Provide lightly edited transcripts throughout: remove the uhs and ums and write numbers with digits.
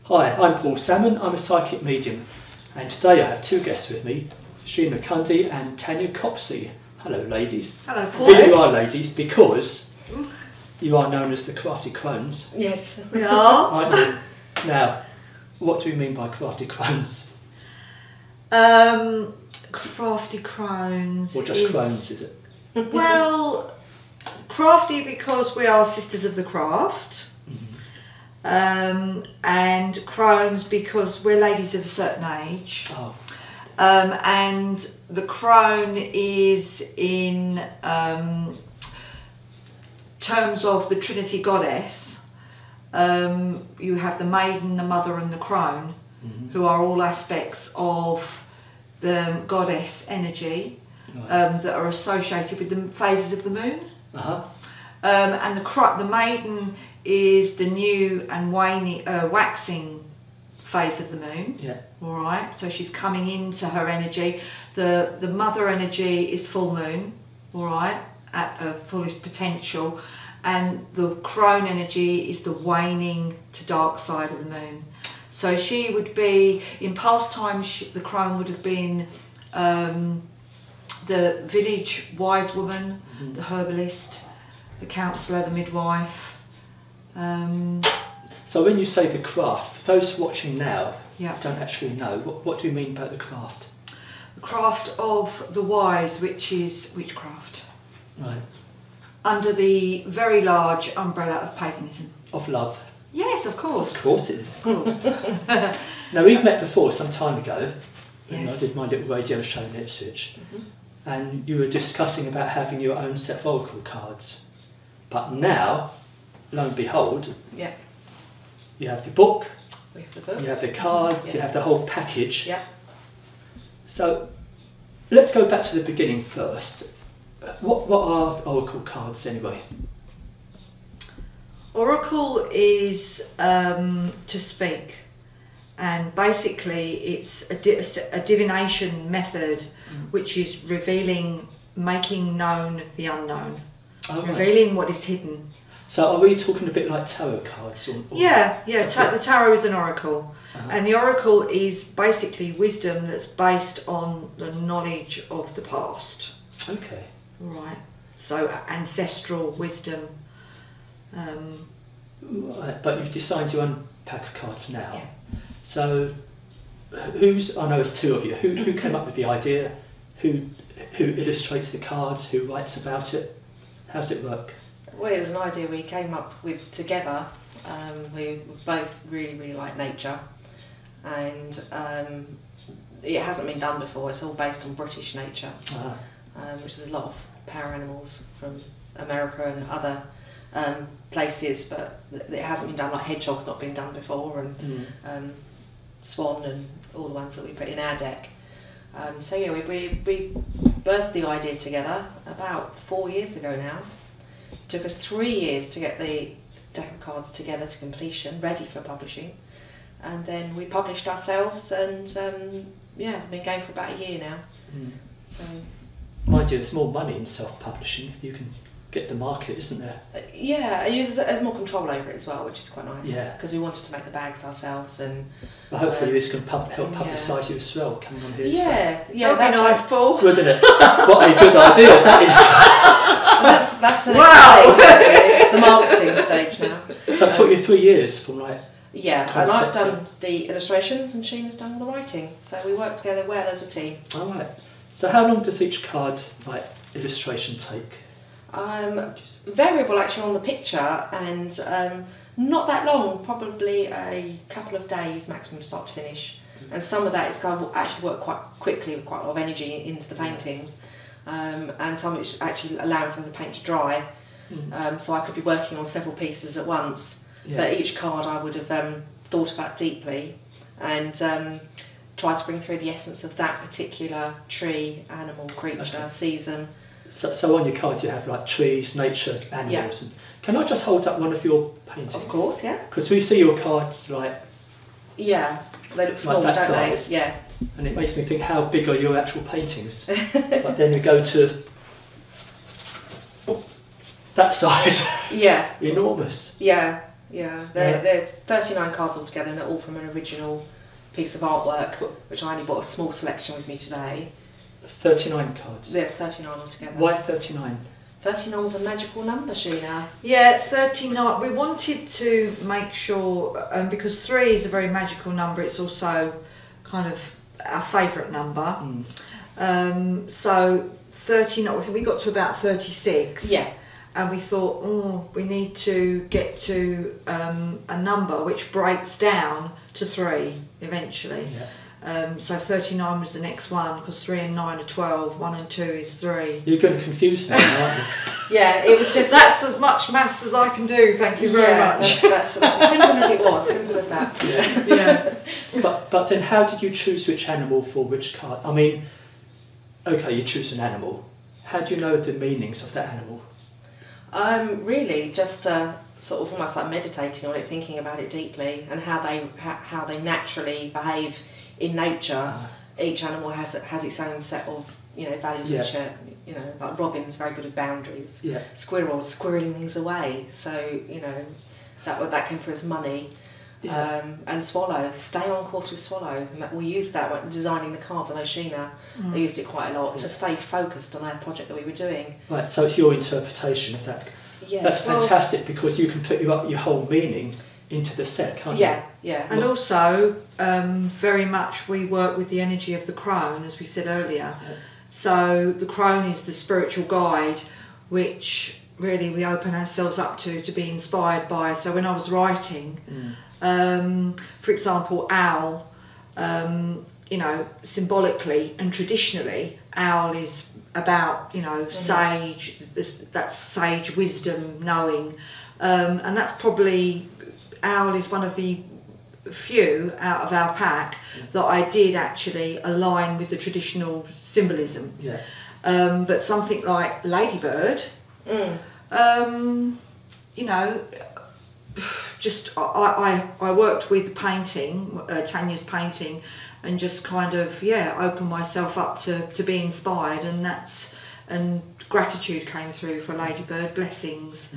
Hi, I'm Paul Salmon, I'm a psychic medium, and today I have two guests with me, Sheena Cundy and Tanya Copsey. Hello ladies. Hello Paul. Here you are ladies, because you are known as the Crafty Crones. Yes, we are. Aren't you? Now, what do you mean by Crafty Crones? Crafty Crones. Or just Crones, is it? Well, crafty because we are sisters of the craft. And crones because we're ladies of a certain age. Oh. And the crone is in terms of the Trinity goddess. You have the maiden, the mother and the crone, who are all aspects of the goddess energy, that are associated with the phases of the moon. And the maiden is the new and waning, waxing phase of the moon. Yeah. All right. So she's coming into her energy. The mother energy is full moon. All right, at her fullest potential, and the crone energy is the waning to dark side of the moon. So she would be, in past times, the crone would have been the village wise woman, the herbalist, the counsellor, the midwife. So when you say the craft, for those watching now who Yeah. don't actually know, what do you mean by the craft? The craft of the wise, which is witchcraft, Right. under the very large umbrella of paganism. Of love. Yes, of course. Of course it is. Of course. Now we've met before some time ago, and I Yes. did my little radio show in Ipswich, and you were discussing about having your own set of oracle cards. But now, lo and behold, Yeah. you have the book, We have the book. you have the cards, you Yes. have the whole package. Yeah. So let's go back to the beginning first. What are oracle cards anyway? Oracle is to speak, and basically it's a divination method which is revealing, making known the unknown, Oh, right. revealing what is hidden. So are we talking a bit like tarot cards? Or Yeah, Okay. the tarot is an oracle, Uh-huh. and the oracle is basically wisdom that's based on the knowledge of the past. Okay. Right. So ancestral wisdom. Right, but you've decided to unpack of cards now. Yeah. So I know it's two of you, who came up with the idea, who illustrates the cards, who writes about it, how's it work? Well, it was an idea we came up with together. We both really like nature, and it hasn't been done before. It's all based on British nature, which is a lot of power animals from America and other places, but it hasn't been done. Like hedgehog's not been done before, and swan and all the ones that we put in our deck. So yeah, we birthed the idea together about 4 years ago now. It took us 3 years to get the deck of cards together to completion, ready for publishing, and then we published ourselves, and yeah, been going for about a year now. So Mind you, there's more money in self-publishing. You can get the market, isn't there? yeah, there's more control over it as well, which is quite nice. Yeah. Because we wanted to make the bags ourselves, and But hopefully this can help yeah. publicise you as well, coming on here today. yeah, That'd be nice, Paul. Wouldn't it? What a good idea that is. that's the Wow. next stage. It's the marketing stage now. So it took you 3 years from like, Yeah, and Concept I've done the illustrations, and Sheena's done all the writing. So we work together well as a team. all right. So how long does each card, like, illustration take? Variable actually on the picture, and not that long, probably a couple of days maximum start to finish. And some of that is going to actually work quite quickly with quite a lot of energy into the paintings, and some of it's actually allowing for the paint to dry. So I could be working on several pieces at once, but each card I would have thought about deeply, and try to bring through the essence of that particular tree, animal, creature, season. So on your cards you have like trees, nature, animals. And can I just hold up one of your paintings? Of course, yeah. Because we see your cards like Yeah, they look small, that don't size. they? Yeah. and it makes me think, how big are your actual paintings? But then we go to that size. Yeah. Enormous. Yeah. There's 39 cards altogether, and they're all from an original piece of artwork, which I only bought a small selection with me today. 39 cards? There's 39 altogether. Why 39? 39 was a magical number, Sheena. Yeah, 39. We wanted to make sure, because 3 is a very magical number, it's also kind of our favourite number. So 39, I think we got to about 36. Yeah. And we thought, oh, we need to get to a number which breaks down to 3 eventually. Yeah. So 39 was the next one, because 3 and 9 are 12, 1 and 2 is 3. You're going to confuse me, aren't you? Yeah, it was just... That's as much maths as I can do, thank you very much. That's as simple as it was, simple as that. Yeah. But then how did you choose which animal for which card? I mean, okay, you choose an animal. How do you know the meanings of that animal? Really, just sort of almost like meditating on it, thinking about it deeply, and how they naturally behave in nature. Each animal has its own set of values, which are like Robin's very good at boundaries. Yeah. Squirrel's squirreling things away, so that came for his money. Yeah. And Swallow, stay on course with Swallow. And we used that when designing the cards. I know Sheena used it quite a lot to stay focused on our project that we were doing. Right, so it's your interpretation of that. Yeah, that's fantastic, because you can put your whole meaning into the set, can't you? Yeah. And also, very much we work with the energy of the crone, as we said earlier. Yeah. So the crone is the spiritual guide, which really we open ourselves up to be inspired by. So when I was writing, for example, owl, symbolically and traditionally, owl is about, sage, that's sage wisdom, knowing, and that's probably, owl is one of the few out of our pack that I did actually align with the traditional symbolism. Yeah. But something like ladybird, just I worked with painting, Tanya's painting, and just kind of opened myself up to be inspired, and gratitude came through for ladybird, blessings,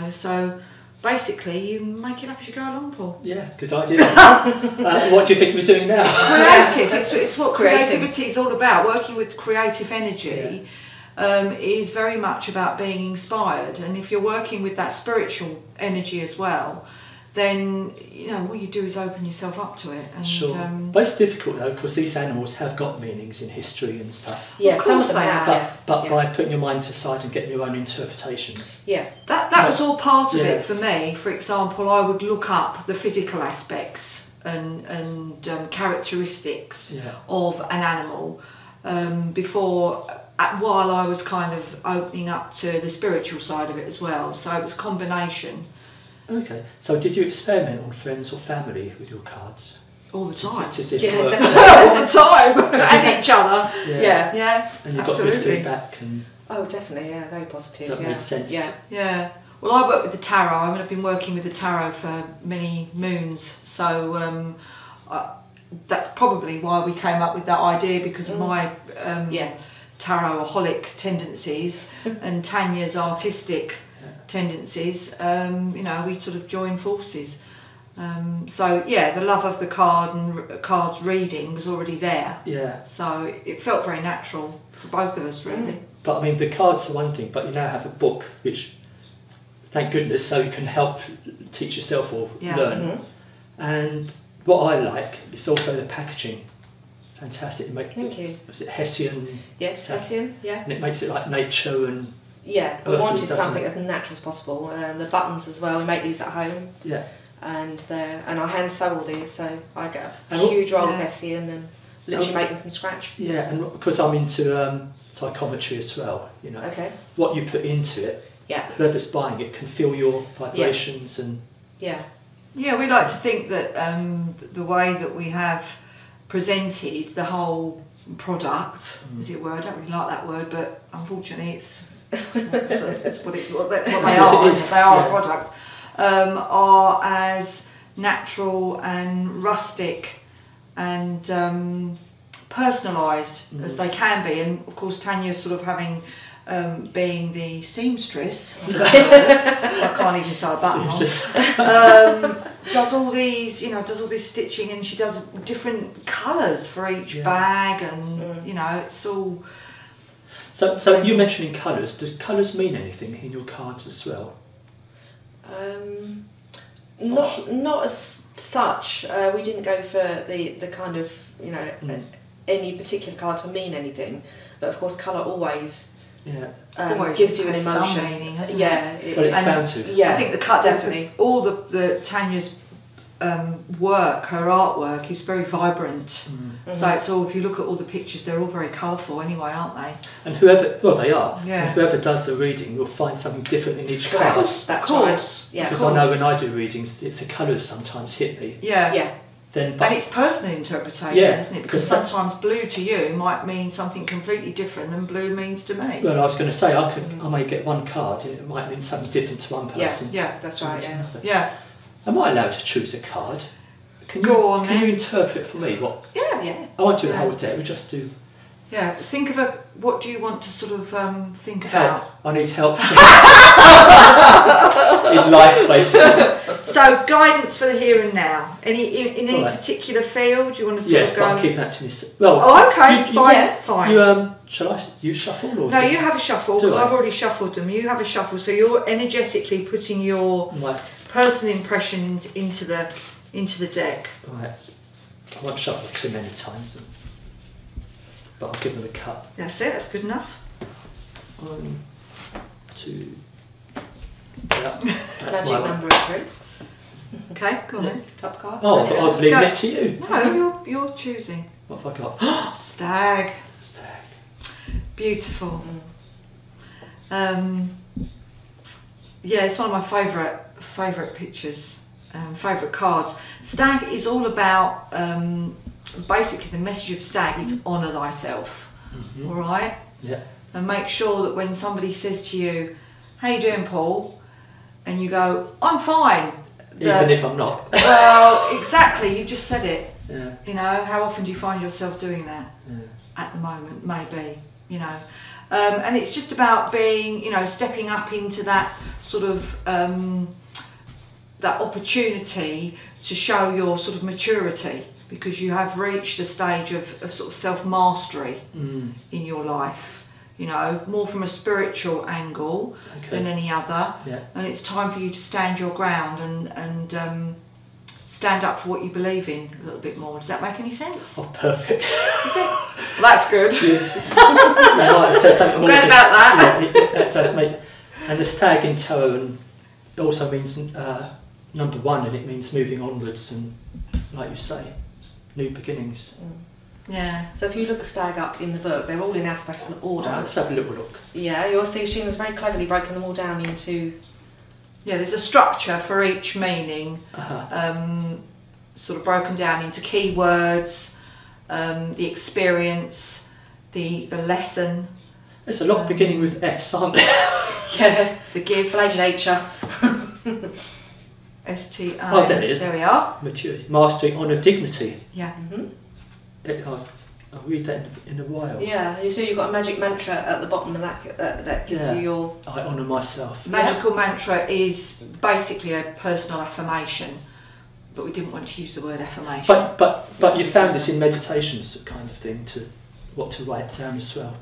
so basically you make it up as you go along, Paul. Yeah, good idea. What do you think we're doing now? Creative. It's what creativity is all about. Working with creative energy is very much about being inspired, and if you're working with that spiritual energy as well, then what you do is open yourself up to it. And, sure. But it's difficult though, because these animals have got meanings in history and stuff. Yeah, some of them have. But by putting your mind aside and getting your own interpretations. Yeah, that was all part of it for me. For example, I would look up the physical aspects and characteristics of an animal while I was kind of opening up to the spiritual side of it as well. So it was a combination. Okay, so did you experiment on friends or family with your cards? All the time. To see if it works? All the time. And each other. Yeah. And you got good feedback? Oh, definitely, very positive. So that made sense? Yeah. Well, I work with the tarot. I mean, I've been working with the tarot for many moons, so that's probably why we came up with that idea, because of my tarot-aholic tendencies and Tanya's artistic tendencies. We sort of join forces. The love of the card and cards reading was already there. Yeah. So it felt very natural for both of us, really. But I mean, the cards are one thing, but you now have a book, which, thank goodness, so you can help teach yourself or learn. And what I like is also the packaging. Fantastic. Thank you. Was it Hessian? Yes, Hessian, And it makes it like nature and we wanted something as natural as possible. The buttons as well, we make these at home. Yeah. And I hand sew all these, so I get a huge roll of Hessian and literally make them from scratch. Yeah, and because I'm into psychometry as well, what you put into it, whoever's buying it can feel your vibrations and... Yeah, we like to think that the way that we have presented the whole product, as it were, I don't really like that word, but unfortunately it's what they are. They are a product. Are as natural and rustic and personalised as they can be, and of course Tanya's sort of having being the seamstress, I can't even sew a button on, does all these, does all this stitching, and she does different colours for each bag, and it's all. So you mentioning colours. Does colours mean anything in your cards as well? Not as such. We didn't go for the kind of any particular card to mean anything, but of course colour always gives you an emotion. Some meaning, hasn't it? Well, it's bound to. Yeah, I think the cut definitely. all the Tanya's work, her artwork is very vibrant. So it's all. If you look at all the pictures, they're all very colourful anyway, aren't they? And they are. Yeah. And whoever does the reading will find something different in each card. That's of course. right. Yeah, because I know when I do readings, it's the colours sometimes hit me. Yeah. And it's personal interpretation, isn't it? Because sometimes blue to you might mean something completely different than blue means to me. Well, I was going to say, I may get one card and it might mean something different to one person. Yeah, that's right. Yeah. Am I allowed to choose a card? Can you interpret for me what? Yeah. I won't do the whole day. We'll just do. Yeah. Think of what do you want to sort of think Help. about? I need help in life, basically. So guidance for the here and now. In any particular field you want to sort of go? But I'm keeping that to myself. Well. Oh, okay. Fine. Shall you shuffle or? No, you have a shuffle because I've already shuffled them. You have a shuffle, so you're energetically putting your personal impressions into the deck. Right. I won't shuffle too many times, but I'll give them a cut. That's it. That's good enough. 1, 2. Yeah, that's Magic my number of 3. Okay, go on then. Top card. Oh, I thought I was leaving it to you. No, you're choosing. What have I got? Stag. Beautiful. It's one of my favourite pictures, favourite cards. Stag is all about, basically the message of stag is honour thyself, all right? Yeah. And make sure that when somebody says to you, how you doing, Paul? And you go, I'm fine. Even if I'm not. Well, exactly, you just said it. Yeah. How often do you find yourself doing that? Yeah. At the moment, maybe, and it's just about being, stepping up into that sort of, that opportunity to show your sort of maturity, because you have reached a stage of sort of self-mastery in your life, more from a spiritual angle than any other. Yeah. And it's time for you to stand your ground and stand up for what you believe in a little bit more. Does that make any sense? Oh, perfect. Is it? Well, that's good. It says something more about that. Yeah, that does make. And the stag in tarot also means number 1, and it means moving onwards and, like you say, new beginnings. Yeah. So if you look at stag up in the book, they're all in alphabetical order. Oh, let's have a little look. Yeah, you'll see she was very cleverly broken them all down into. Yeah, there's a structure for each meaning, sort of broken down into keywords, the experience, the lesson. There's a lot beginning with S, aren't there? Yeah. The gift. Blame nature. STI. Oh, there it is. There we are. Maturity, mastering, honour, dignity. Yeah. I'll read that in a while. Yeah, you see you've got a magic mantra at the bottom, and that gives you your. I honour myself. Magical mantra is basically a personal affirmation, but we didn't want to use the word affirmation. But you found this in meditations kind of thing, what to write down as well.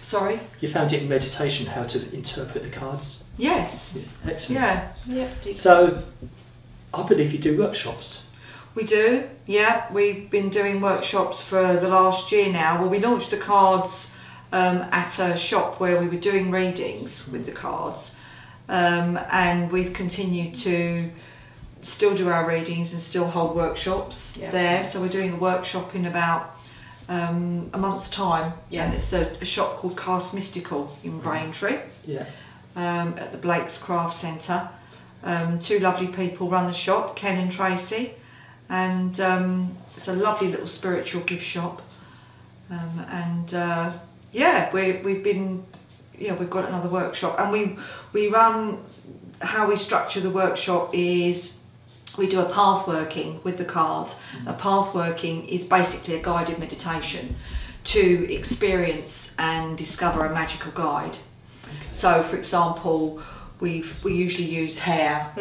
Sorry? You found it in meditation, how to interpret the cards? Yes. Excellent. Yeah. So, I believe you do workshops. We do, yeah. We've been doing workshops for the last year now. Well, we launched the cards at a shop where we were doing readings with the cards, and we've continued to still do our readings and still hold workshops there. So we're doing a workshop in about a month's time, and it's a shop called Cast Mystical in Braintree, at the Blake's Craft Centre. 2 lovely people run the shop, Ken and Tracy. And it's a lovely little spiritual gift shop, we've got another workshop, and we run. How we structure the workshop is we do a path working with the cards. A path working is basically a guided meditation to experience and discover a magical guide. So, for example, we usually use hare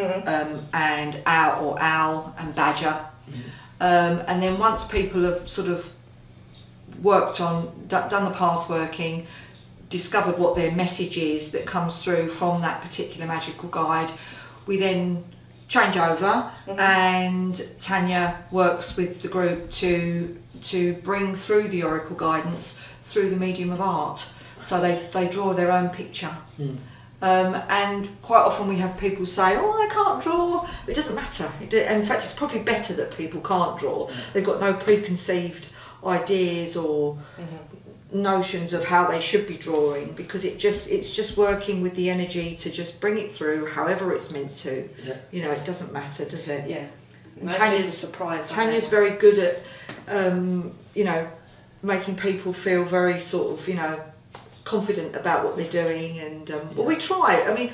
and owl and badger, and then once people have sort of worked on, done the path working, discovered what their message is that comes through from that particular magical guide, we then change over, and Tanya works with the group to bring through the oracle guidance through the medium of art. So they draw their own picture. And quite often we have people say, oh, I can't draw. It doesn't matter. In fact, it's probably better that people can't draw. They've got no preconceived ideas or notions of how they should be drawing, because it's just working with the energy to just bring it through however it's meant to. You know, it doesn't matter, does it? Yeah. And Tanya's very good at you know, making people feel very sort of, you know, confident about what they're doing, and well, we try. I mean,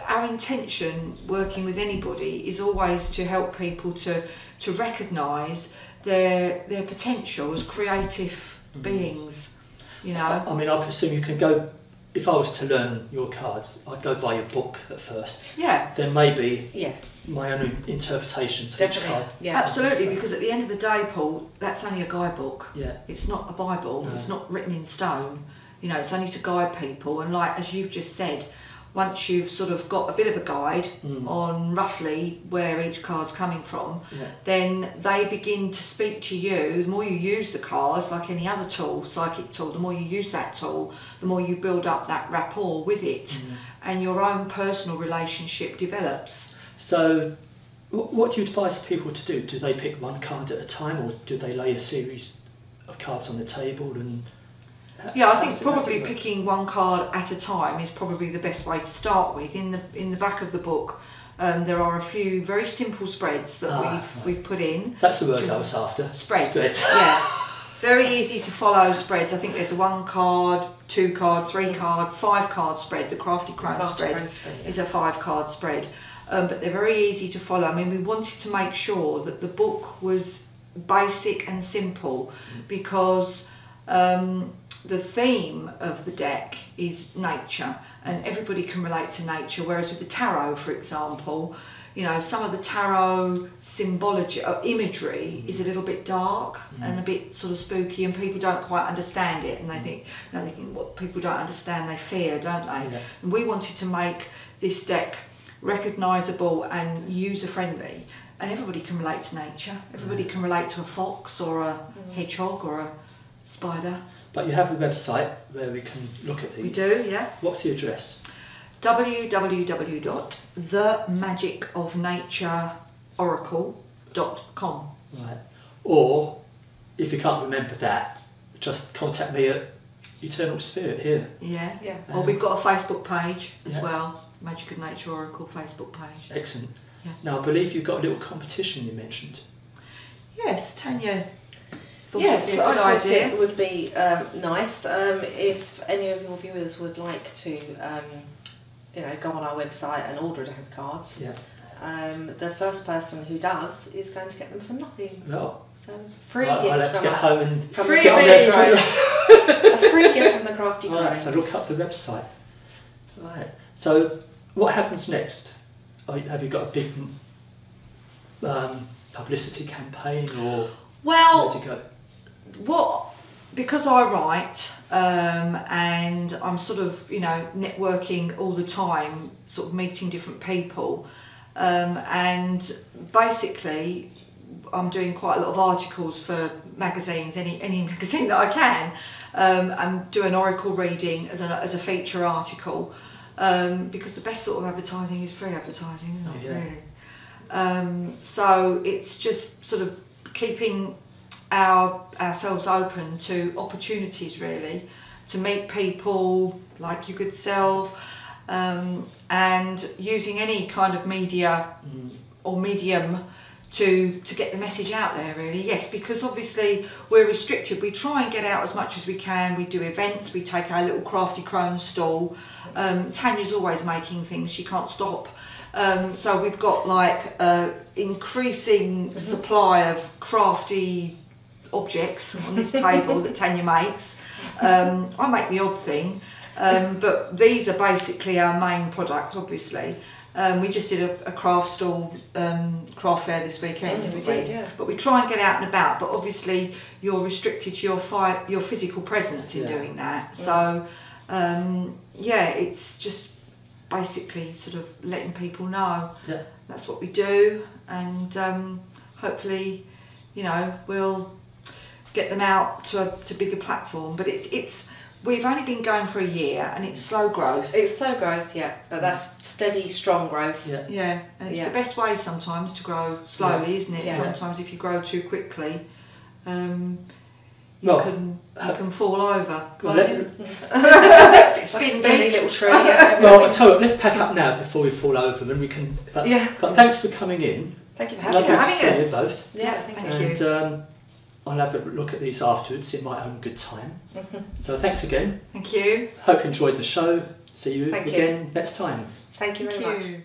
our intention working with anybody is always to help people to recognise their potential as creative beings. You know, I mean, I presume you can go. If I was to learn your cards, I'd go buy your book at first. Yeah. Then maybe my own interpretations of each card. Yeah. Absolutely, because at the end of the day, Paul, that's only a guidebook. Yeah. It's not a Bible. No. It's not written in stone. You know, it's only to guide people. And like as you've just said, once you've sort of got a bit of a guide on roughly where each card's coming from, then they begin to speak to you. The more you use the cards, like any other tool, psychic tool, the more you use that tool, the more you build up that rapport with it, and your own personal relationship develops. So what do you advise people to do? Do they pick one card at a time, or do they lay a series of cards on the table? And yeah, I think probably picking one card at a time is probably the best way to start with. In the back of the book, there are a few very simple spreads that we've put in. That's the word I was after. Spreads. Yeah, very easy to follow spreads. I think there's a 1 card, 2 card, 3 card, 5 card spread. The Crafty Crones spread is a 5 card spread, but they're very easy to follow. I mean, we wanted to make sure that the book was basic and simple, because the theme of the deck is nature, and everybody can relate to nature, whereas with the tarot, for example, you know, some of the tarot symbology or imagery is a little bit dark and a bit sort of spooky, and people don't quite understand it, and they think, you know, they think what people don't understand they fear, don't they? Yeah. And we wanted to make this deck recognisable and user-friendly, and everybody can relate to nature. Everybody can relate to a fox or a hedgehog or a spider. But you have a website where we can look at these. We do, yeah. What's the address? www.themagicofnatureoracle.com. Right. Or, if you can't remember that, just contact me at Eternal Spirit here. Yeah, yeah. Or we've got a Facebook page as well, Magic of Nature Oracle Facebook page. Excellent. Yeah. Now, I believe you've got a little competition you mentioned. Yes, Tanya. Yes, I thought it would be nice if any of your viewers would like to, you know, go on our website and order a deck of cards. Yeah. The first person who does is going to get them for nothing. No. So free gift I'll have to from get us. home and Free get on gift. A free gift from the Crafty Crones. Right, so look up the website. Right. So what happens next? Have you got a big publicity campaign, or where to go? Because I write and I'm sort of, you know, networking all the time, sort of meeting different people, and basically I'm doing quite a lot of articles for magazines, any magazine that I can, and do an oracle reading as a feature article, because the best sort of advertising is free advertising, isn't it? Really? So it's just sort of keeping ourselves open to opportunities, really, to meet people like your good self, and using any kind of media or medium to get the message out there, really. Yes, because obviously we're restricted. We try and get out as much as we can. We do events, we take our little Crafty Crones stall. Tanya's always making things, she can't stop. So we've got like increasing supply of crafty objects on this table that Tanya makes. I make the odd thing, but these are basically our main product, obviously. We just did a craft stall, craft fair this weekend, didn't we? Did, yeah. But we try and get out and about, but obviously you're restricted to your physical presence in doing that. So, yeah, it's just basically sort of letting people know that's what we do, and hopefully, you know, we'll get them out to bigger platform. But it's we've only been going for a year, and it's slow growth. It's slow growth, yeah, but that's steady, strong growth. Yeah, and it's the best way sometimes to grow slowly, isn't it? Sometimes if you grow too quickly, you can fall over. Spinny little tree. Yeah, well, I tell you, let's pack up now before we fall over, and we can. But thanks for coming in. Thank you for having us. Lovely to see you both. Yeah, thank you. And I'll have a look at these afterwards in my own good time. So thanks again. Thank you. Hope you enjoyed the show. See you Thank again next time. Thank you very much.